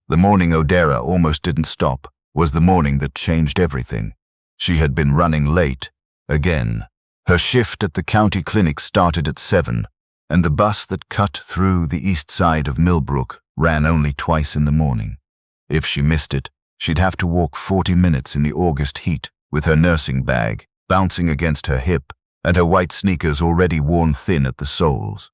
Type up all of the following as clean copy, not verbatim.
The morning Odera almost didn't stop was the morning that changed everything. She had been running late, again. Her shift at the county clinic started at 7, and the bus that cut through the east side of Millbrook ran only twice in the morning. If she missed it, she'd have to walk 40 minutes in the August heat with her nursing bag bouncing against her hip and her white sneakers already worn thin at the soles.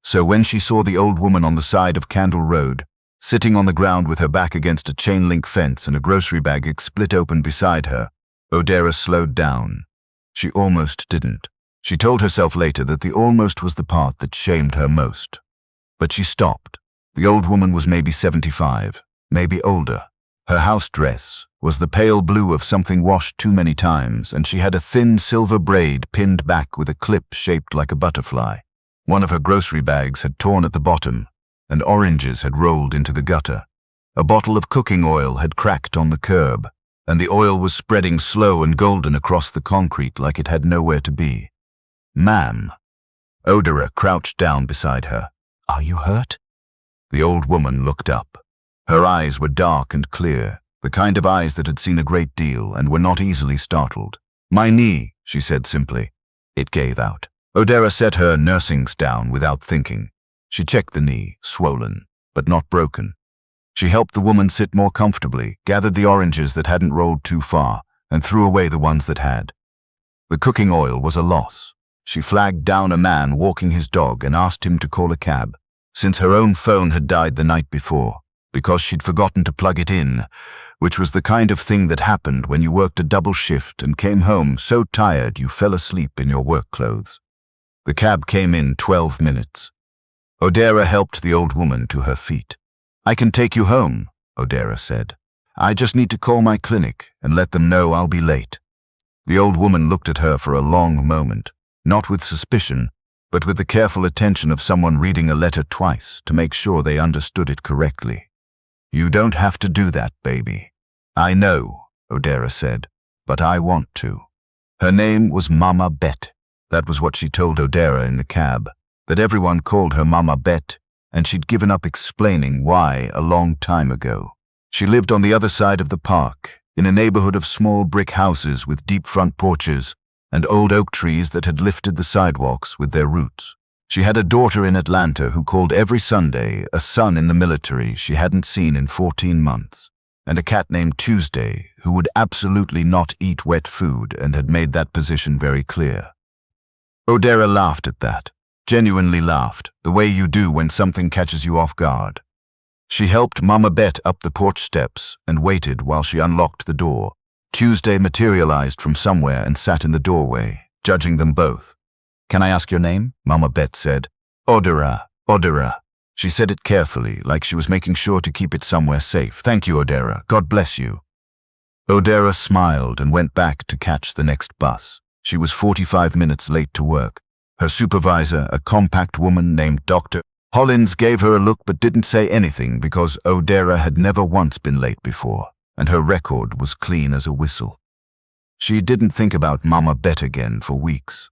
So when she saw the old woman on the side of Candle Road, sitting on the ground with her back against a chain-link fence and a grocery bag split open beside her, Odera slowed down. She almost didn't. She told herself later that the almost was the part that shamed her most. But she stopped. The old woman was maybe 75, maybe older. Her house dress was the pale blue of something washed too many times, and she had a thin silver braid pinned back with a clip shaped like a butterfly. One of her grocery bags had torn at the bottom, and oranges had rolled into the gutter. A bottle of cooking oil had cracked on the curb, and the oil was spreading slow and golden across the concrete like it had nowhere to be. "Ma'am." Odera crouched down beside her. "Are you hurt?" The old woman looked up. Her eyes were dark and clear, the kind of eyes that had seen a great deal and were not easily startled. "My knee," she said simply. It gave out. Odera set her nursings down without thinking. She checked the knee, swollen, but not broken. She helped the woman sit more comfortably, gathered the oranges that hadn't rolled too far, and threw away the ones that had. The cooking oil was a loss. She flagged down a man walking his dog and asked him to call a cab, since her own phone had died the night before, because she'd forgotten to plug it in, which was the kind of thing that happened when you worked a double shift and came home so tired you fell asleep in your work clothes. The cab came in 12 minutes. Odera helped the old woman to her feet. "I can take you home," Odera said. "I just need to call my clinic and let them know I'll be late." The old woman looked at her for a long moment, not with suspicion, but with the careful attention of someone reading a letter twice to make sure they understood it correctly. "You don't have to do that, baby." "I know," Odera said, "but I want to." Her name was Mama Bet. That was what she told Odera in the cab, that everyone called her Mama Bet, and she'd given up explaining why a long time ago. She lived on the other side of the park, in a neighborhood of small brick houses with deep front porches and old oak trees that had lifted the sidewalks with their roots. She had a daughter in Atlanta who called every Sunday, a son in the military she hadn't seen in 14 months, and a cat named Tuesday who would absolutely not eat wet food and had made that position very clear. Odera laughed at that, genuinely laughed, the way you do when something catches you off guard. She helped Mama Bet up the porch steps and waited while she unlocked the door. Tuesday materialized from somewhere and sat in the doorway, judging them both. "Can I ask your name?" Mama Bet said. "Odera, Odera." She said it carefully, like she was making sure to keep it somewhere safe. "Thank you, Odera. God bless you." Odera smiled and went back to catch the next bus. She was 45 minutes late to work. Her supervisor, a compact woman named Dr. Hollins, gave her a look but didn't say anything because Odera had never once been late before, and her record was clean as a whistle. She didn't think about Mama Bet again for weeks.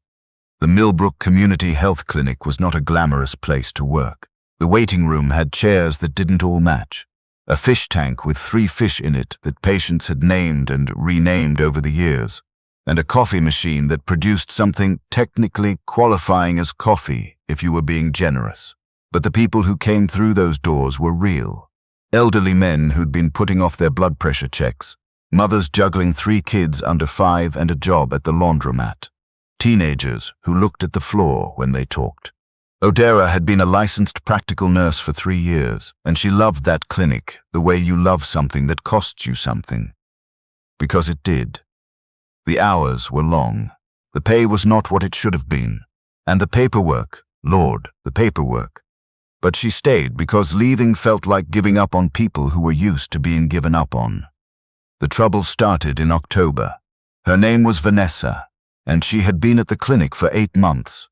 The Millbrook Community Health Clinic was not a glamorous place to work. The waiting room had chairs that didn't all match, a fish tank with 3 fish in it that patients had named and renamed over the years, and a coffee machine that produced something technically qualifying as coffee if you were being generous. But the people who came through those doors were real. Elderly men who'd been putting off their blood pressure checks, mothers juggling 3 kids under 5 and a job at the laundromat, teenagers who looked at the floor when they talked. Odera had been a licensed practical nurse for 3 years, and she loved that clinic the way you love something that costs you something. Because it did. The hours were long. The pay was not what it should have been. And the paperwork, Lord, the paperwork. But she stayed because leaving felt like giving up on people who were used to being given up on. The trouble started in October. Her name was Vanessa, and she had been at the clinic for 8 months,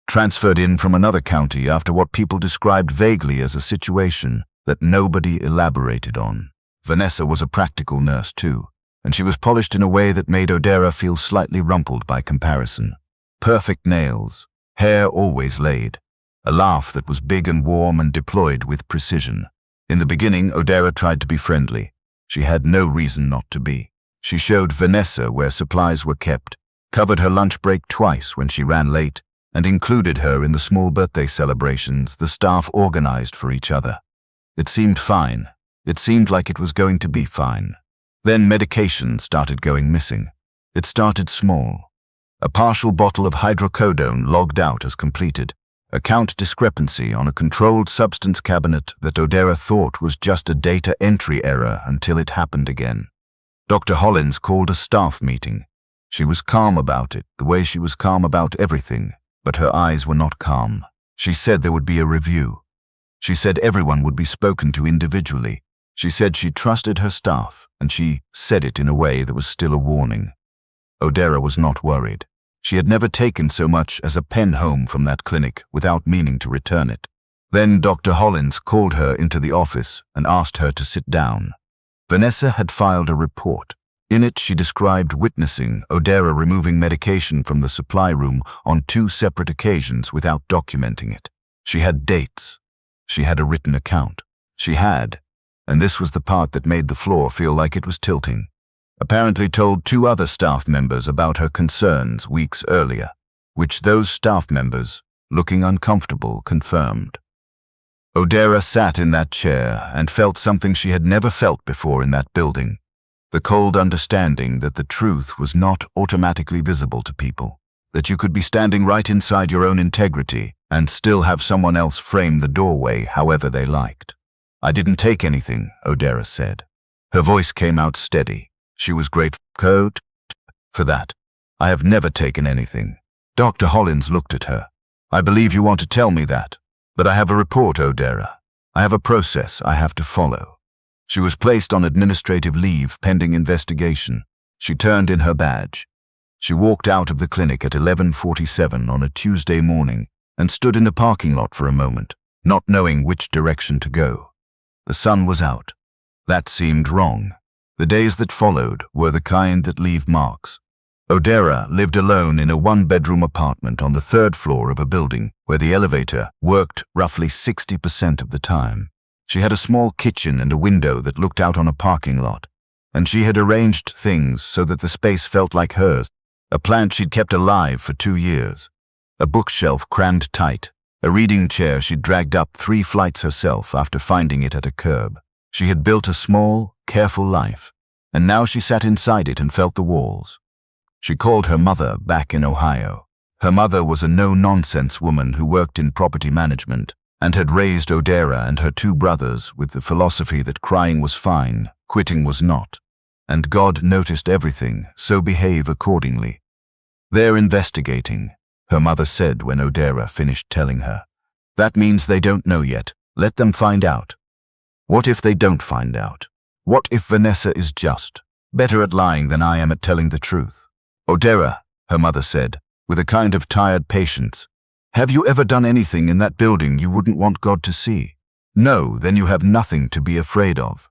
transferred in from another county after what people described vaguely as a situation that nobody elaborated on. Vanessa was a practical nurse too, and she was polished in a way that made Odera feel slightly rumpled by comparison. Perfect nails, hair always laid, a laugh that was big and warm and deployed with precision. In the beginning, Odera tried to be friendly. She had no reason not to be. She showed Vanessa where supplies were kept, covered her lunch break twice when she ran late, and included her in the small birthday celebrations the staff organized for each other. It seemed fine. It seemed like it was going to be fine. Then medication started going missing. It started small. A partial bottle of hydrocodone logged out as completed. A count discrepancy on a controlled substance cabinet that Odera thought was just a data entry error until it happened again. Dr. Hollins called a staff meeting. She was calm about it, the way she was calm about everything, but her eyes were not calm. She said there would be a review. She said everyone would be spoken to individually. She said she trusted her staff, and she said it in a way that was still a warning. Odera was not worried. She had never taken so much as a pen home from that clinic without meaning to return it. Then Dr. Hollins called her into the office and asked her to sit down. Vanessa had filed a report. In it, she described witnessing Odera removing medication from the supply room on 2 separate occasions without documenting it. She had dates. She had a written account. She had, and this was the part that made the floor feel like it was tilting, apparently told 2 other staff members about her concerns weeks earlier, which those staff members, looking uncomfortable, confirmed. Odera sat in that chair and felt something she had never felt before in that building, the cold understanding that the truth was not automatically visible to people, that you could be standing right inside your own integrity and still have someone else frame the doorway however they liked. "I didn't take anything," Odera said. Her voice came out steady. She was grateful for that. "I have never taken anything." Dr. Hollins looked at her. "I believe you want to tell me that. But I have a report, Odera. I have a process I have to follow." She was placed on administrative leave pending investigation. She turned in her badge. She walked out of the clinic at 11:47 on a Tuesday morning and stood in the parking lot for a moment, not knowing which direction to go. The sun was out. That seemed wrong. The days that followed were the kind that leave marks. Odera lived alone in a 1-bedroom apartment on the 3rd floor of a building where the elevator worked roughly 60% of the time. She had a small kitchen and a window that looked out on a parking lot, and she had arranged things so that the space felt like hers, a plant she'd kept alive for 2 years, a bookshelf crammed tight, a reading chair she'd dragged up 3 flights herself after finding it at a curb. She had built a small, careful life, and now she sat inside it and felt the walls. She called her mother back in Ohio. Her mother was a no-nonsense woman who worked in property management and had raised Odera and her 2 brothers with the philosophy that crying was fine, quitting was not, and God noticed everything, so behave accordingly. "They're investigating," her mother said when Odera finished telling her. "That means they don't know yet. Let them find out." What if they don't find out? What if Vanessa is just, better at lying than I am at telling the truth? "Odera," her mother said, with a kind of tired patience, "have you ever done anything in that building you wouldn't want God to see? No, then you have nothing to be afraid of.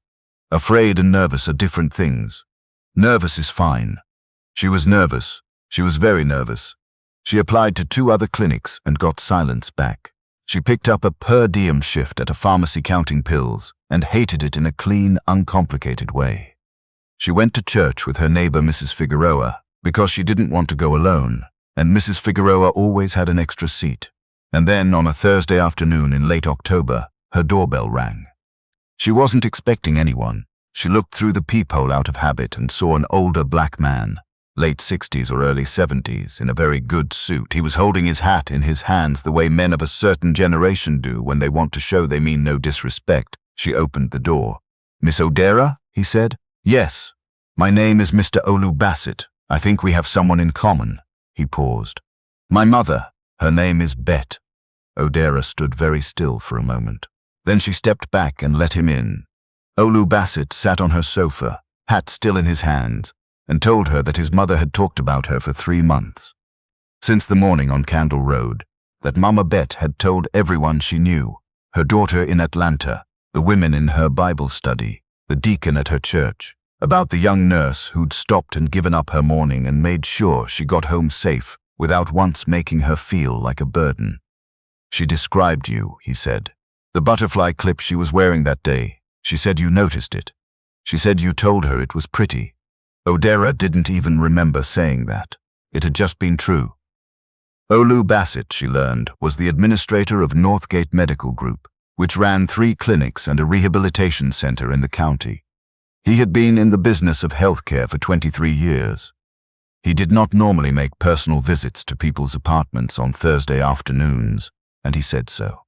Afraid and nervous are different things. Nervous is fine." She was nervous. She was very nervous. She applied to 2 other clinics and got silence back. She picked up a per diem shift at a pharmacy counting pills and hated it in a clean, uncomplicated way. She went to church with her neighbor Mrs. Figueroa because she didn't want to go alone, and Mrs. Figueroa always had an extra seat. And then, on a Thursday afternoon in late October, her doorbell rang. She wasn't expecting anyone. She looked through the peephole out of habit and saw an older black man, late 60s or early 70s, in a very good suit. He was holding his hat in his hands the way men of a certain generation do when they want to show they mean no disrespect. She opened the door. "Miss Odera?" he said. "Yes. My name is Mr. Olu Bassett. I think we have someone in common." He paused. "My mother. Her name is Bet." Odera stood very still for a moment. Then she stepped back and let him in. Olu Bassett sat on her sofa, hat still in his hands, and told her that his mother had talked about her for 3 months. Since the morning on Candle Road, that Mama Bet had told everyone she knew, her daughter in Atlanta, the women in her Bible study, the deacon at her church, about the young nurse who'd stopped and given up her morning and made sure she got home safe without once making her feel like a burden. "She described you," he said. The butterfly clip she was wearing that day. She said you noticed it. She said you told her it was pretty. Odera didn't even remember saying that. It had just been true. Olu Bassett, she learned, was the administrator of Northgate Medical Group, which ran 3 clinics and a rehabilitation center in the county. He had been in the business of healthcare for 23 years. He did not normally make personal visits to people's apartments on Thursday afternoons, and he said so.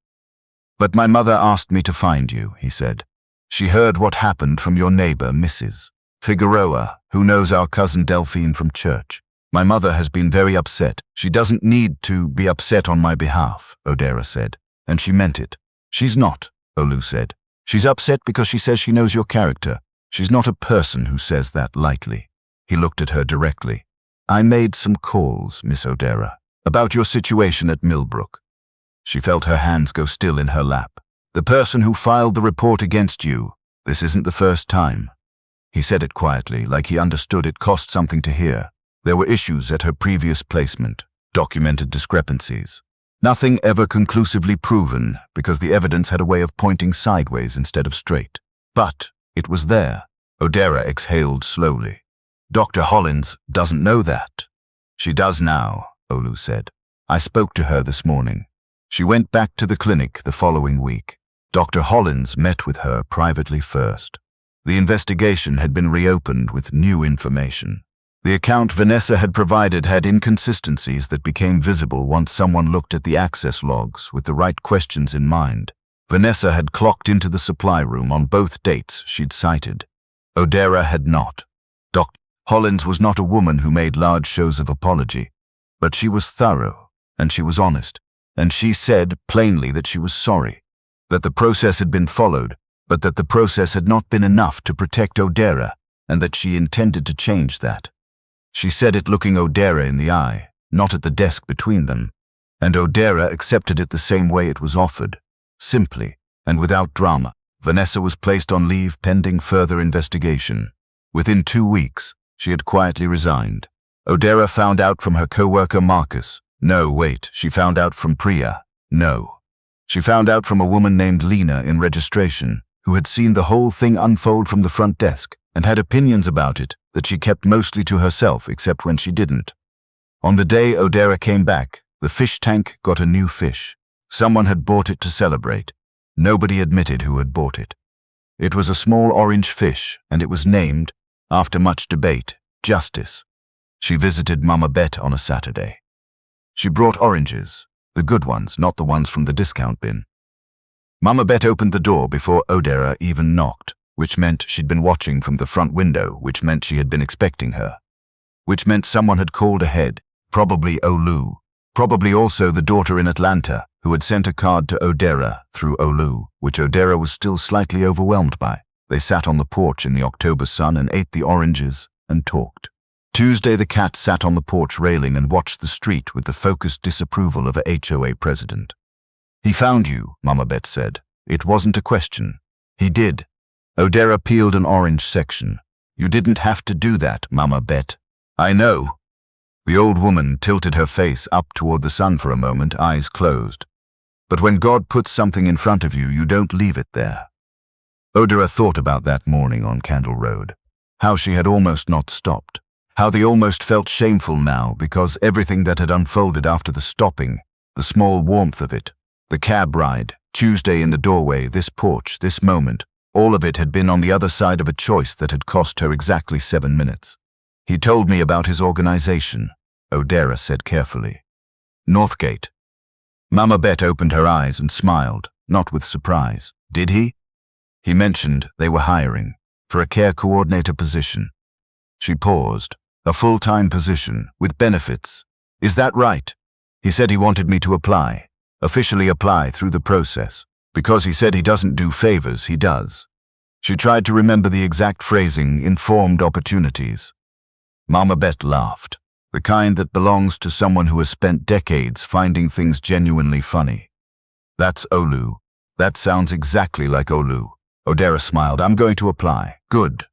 "But my mother asked me to find you," he said. "She heard what happened from your neighbor, Mrs. Figueroa, who knows our cousin Delphine from church. My mother has been very upset. She doesn't need to be upset on my behalf," Odera said, and she meant it. "She's not," Olu said. "She's upset because she says she knows your character. She's not a person who says that lightly." He looked at her directly. "I made some calls, Miss Odera, about your situation at Millbrook." She felt her hands go still in her lap. "The person who filed the report against you, this isn't the first time." He said it quietly, like he understood it cost something to hear. There were issues at her previous placement, documented discrepancies. Nothing ever conclusively proven because the evidence had a way of pointing sideways instead of straight. But it was there. Odera exhaled slowly. "Dr. Hollins doesn't know that." "She does now," Olu said. "I spoke to her this morning. She went back to the clinic the following week. Dr. Hollins met with her privately first. The investigation had been reopened with new information. The account Vanessa had provided had inconsistencies that became visible once someone looked at the access logs with the right questions in mind. Vanessa had clocked into the supply room on both dates she'd cited. Odera had not. Dr. Hollins was not a woman who made large shows of apology, but she was thorough, and she was honest, and she said plainly that she was sorry, that the process had been followed, but that the process had not been enough to protect Odera, and that she intended to change that. She said it looking Odera in the eye, not at the desk between them, and Odera accepted it the same way it was offered, simply, and without drama. Vanessa was placed on leave pending further investigation. Within 2 weeks, she had quietly resigned. Odera found out from her co-worker Marcus. No, wait, she found out from Priya. No. She found out from a woman named Lena in registration, who had seen the whole thing unfold from the front desk and had opinions about it that she kept mostly to herself except when she didn't. On the day Odera came back, the fish tank got a new fish. Someone had bought it to celebrate. Nobody admitted who had bought it. It was a small orange fish, and it was named, after much debate, Justice. She visited Mama Bet on a Saturday. She brought oranges, the good ones, not the ones from the discount bin. Mama Bet opened the door before Odera even knocked, which meant she'd been watching from the front window, which meant she had been expecting her. Which meant someone had called ahead, probably Olu, probably also the daughter in Atlanta, who had sent a card to Odera through Olu, which Odera was still slightly overwhelmed by. They sat on the porch in the October sun and ate the oranges and talked. Tuesday, the cat sat on the porch railing and watched the street with the focused disapproval of a HOA president. "He found you," Mama Bet said. "It wasn't a question." "He did." Odera peeled an orange section. "You didn't have to do that, Mama Bet." "I know." The old woman tilted her face up toward the sun for a moment, eyes closed. "But when God puts something in front of you, you don't leave it there." Odera thought about that morning on Candle Road, how she had almost not stopped, how they almost felt shameful now because everything that had unfolded after the stopping, the small warmth of it, the cab ride, Tuesday in the doorway, this porch, this moment, all of it had been on the other side of a choice that had cost her exactly 7 minutes. "He told me about his organization," Odera said carefully. "Northgate." Mama Bet opened her eyes and smiled, not with surprise. "Did he?" "He mentioned they were hiring for a care coordinator position." She paused. "A full-time position, with benefits. Is that right?" "He said he wanted me to apply, officially apply through the process. Because he said he doesn't do favors, he does." She tried to remember the exact phrasing, informed opportunities. Mama Bet laughed, the kind that belongs to someone who has spent decades finding things genuinely funny. "That's Olu. That sounds exactly like Olu." Odera smiled. "I'm going to apply." "Good."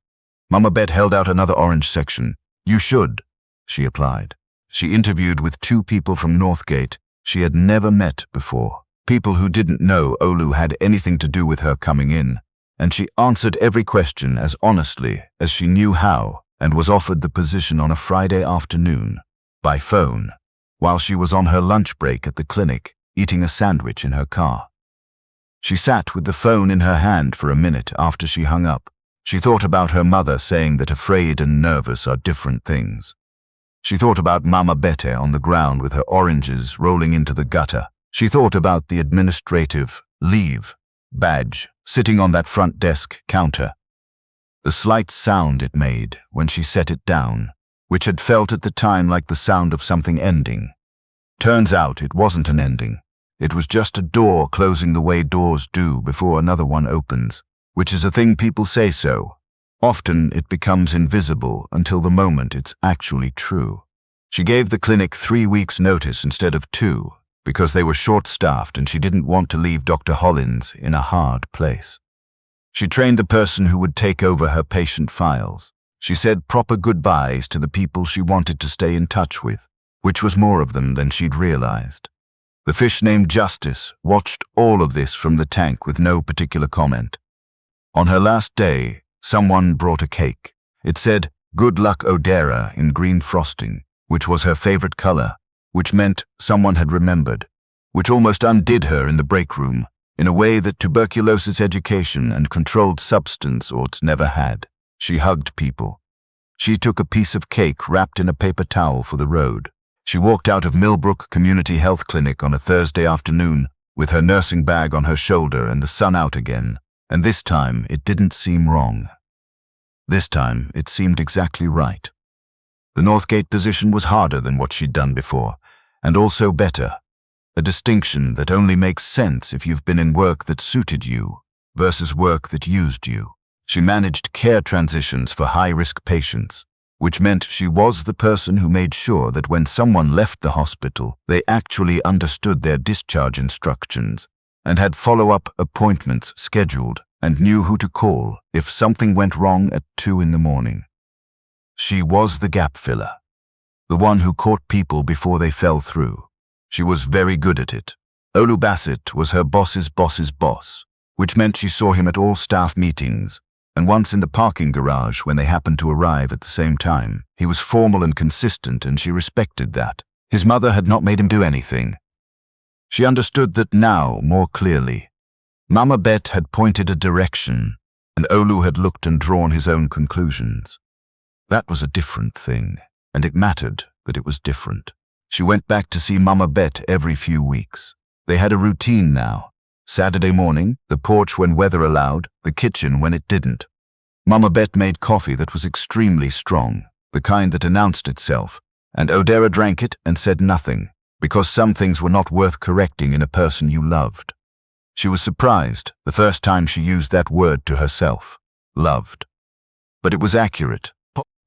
Mama Bet held out another orange section. "You should," she applied. She interviewed with 2 people from Northgate she had never met before. People who didn't know Olu had anything to do with her coming in, and she answered every question as honestly as she knew how, and was offered the position on a Friday afternoon, by phone, while she was on her lunch break at the clinic, eating a sandwich in her car. She sat with the phone in her hand for a minute after she hung up. She thought about her mother saying that afraid and nervous are different things. She thought about Mama Bete on the ground with her oranges rolling into the gutter. She thought about the administrative leave badge sitting on that front desk counter. The slight sound it made when she set it down, which had felt at the time like the sound of something ending. Turns out it wasn't an ending. It was just a door closing the way doors do before another one opens, which is a thing people say so. Often it becomes invisible until the moment it's actually true. She gave the clinic 3 weeks' notice instead of 2, because they were short-staffed and she didn't want to leave Dr. Hollins in a hard place. She trained the person who would take over her patient files. She said proper goodbyes to the people she wanted to stay in touch with, which was more of them than she'd realized. The fish named Justice watched all of this from the tank with no particular comment. On her last day, someone brought a cake. It said, "Good luck Odera" in green frosting, which was her favorite color, which meant someone had remembered, which almost undid her in the break room, in a way that tuberculosis education and controlled substance orts never had. She hugged people. She took a piece of cake wrapped in a paper towel for the road. She walked out of Millbrook Community Health Clinic on a Thursday afternoon with her nursing bag on her shoulder and the sun out again, and this time it didn't seem wrong. This time it seemed exactly right. The Northgate position was harder than what she'd done before, and also better. A distinction that only makes sense if you've been in work that suited you versus work that used you. She managed care transitions for high-risk patients, which meant she was the person who made sure that when someone left the hospital, they actually understood their discharge instructions and had follow-up appointments scheduled and knew who to call if something went wrong at 2 in the morning. She was the gap filler, the one who caught people before they fell through. She was very good at it. Olu Bassett was her boss's boss's boss, which meant she saw him at all staff meetings, and once in the parking garage when they happened to arrive at the same time. He was formal and consistent, and she respected that. His mother had not made him do anything. She understood that now more clearly. Mama Bet had pointed a direction, and Olu had looked and drawn his own conclusions. That was a different thing, and it mattered that it was different. She went back to see Mama Bet every few weeks. They had a routine now. Saturday morning, the porch when weather allowed, the kitchen when it didn't. Mama Bet made coffee that was extremely strong, the kind that announced itself, and Odera drank it and said nothing, because some things were not worth correcting in a person you loved. She was surprised the first time she used that word to herself, loved. But it was accurate.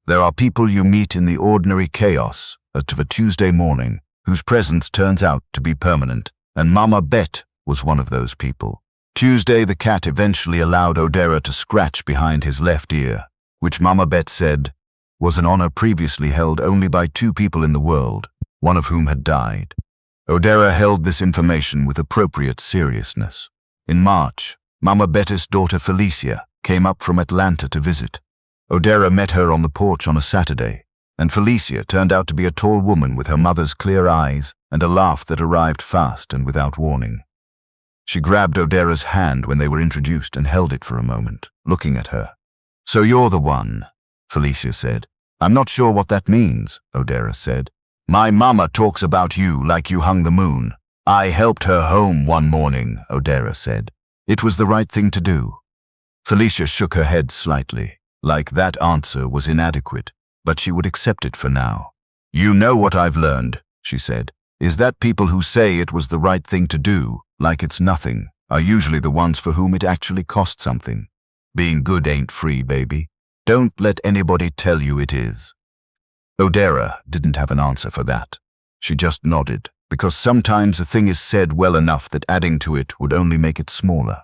There are people you meet in the ordinary chaos of a Tuesday morning whose presence turns out to be permanent, and Mama Bet was one of those people. Tuesday, the cat eventually allowed Odera to scratch behind his left ear, which Mama Bet said was an honor previously held only by 2 people in the world, one of whom had died. Odera held this information with appropriate seriousness. In March, Mama Bet's daughter Felicia came up from Atlanta to visit. Odera met her on the porch on a Saturday, and Felicia turned out to be a tall woman with her mother's clear eyes and a laugh that arrived fast and without warning. She grabbed Odera's hand when they were introduced and held it for a moment, looking at her. "So you're the one," Felicia said. "I'm not sure what that means," Odera said. "My mama talks about you like you hung the moon. I helped her home one morning," Odera said. It was the right thing to do. Felicia shook her head slightly, like that answer was inadequate, but she would accept it for now. "You know what I've learned," she said, "is that people who say it was the right thing to do, like it's nothing, are usually the ones for whom it actually cost something. Being good ain't free, baby. Don't let anybody tell you it is." Odera didn't have an answer for that. She just nodded, because sometimes a thing is said well enough that adding to it would only make it smaller.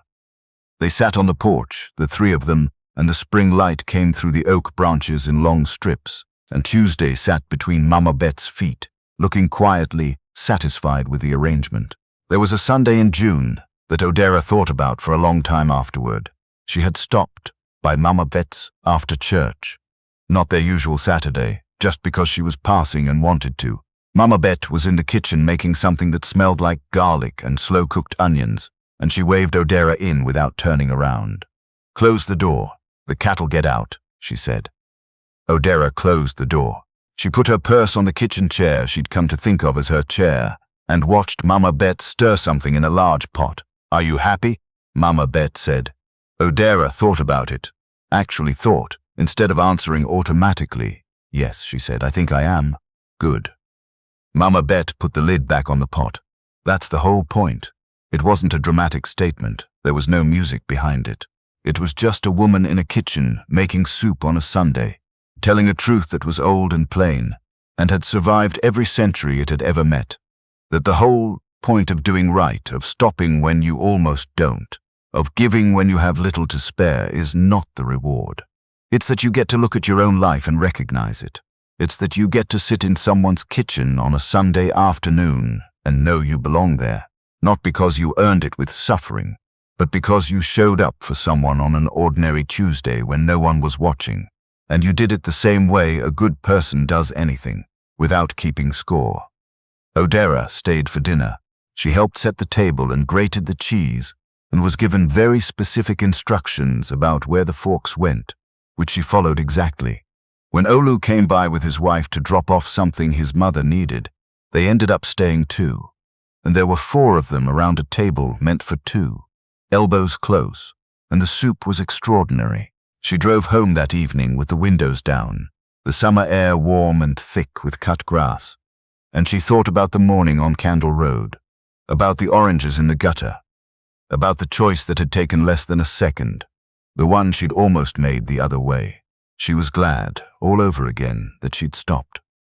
They sat on the porch, the 3 of them, and the spring light came through the oak branches in long strips, and Tuesday sat between Mama Bet's feet, looking quietly satisfied with the arrangement. There was a Sunday in June that Odera thought about for a long time afterward. She had stopped by Mama Bet's after church. Not their usual Saturday, just because she was passing and wanted to. Mama Bet was in the kitchen making something that smelled like garlic and slow-cooked onions, and she waved Odera in without turning around. "Close the door. The cat'll get out," she said. Odera closed the door. She put her purse on the kitchen chair she'd come to think of as her chair, and watched Mama Bet stir something in a large pot. "Are you happy?" Mama Bet said. Odera thought about it. Actually thought, instead of answering automatically. "Yes," she said, "I think I am." "Good." Mama Bet put the lid back on the pot. That's the whole point. It wasn't a dramatic statement. There was no music behind it. It was just a woman in a kitchen making soup on a Sunday, telling a truth that was old and plain, and had survived every century it had ever met. That the whole point of doing right, of stopping when you almost don't, of giving when you have little to spare, is not the reward. It's that you get to look at your own life and recognize it. It's that you get to sit in someone's kitchen on a Sunday afternoon and know you belong there, not because you earned it with suffering, but because you showed up for someone on an ordinary Tuesday when no one was watching, and you did it the same way a good person does anything, without keeping score. Odera stayed for dinner. She helped set the table and grated the cheese, and was given very specific instructions about where the forks went, which she followed exactly. When Olu came by with his wife to drop off something his mother needed, they ended up staying too, and there were 4 of them around a table meant for 2, elbows close, and the soup was extraordinary. She drove home that evening with the windows down, the summer air warm and thick with cut grass, and she thought about the morning on Candle Road, about the oranges in the gutter, about the choice that had taken less than a second, the one she'd almost made the other way. She was glad, all over again, that she'd stopped.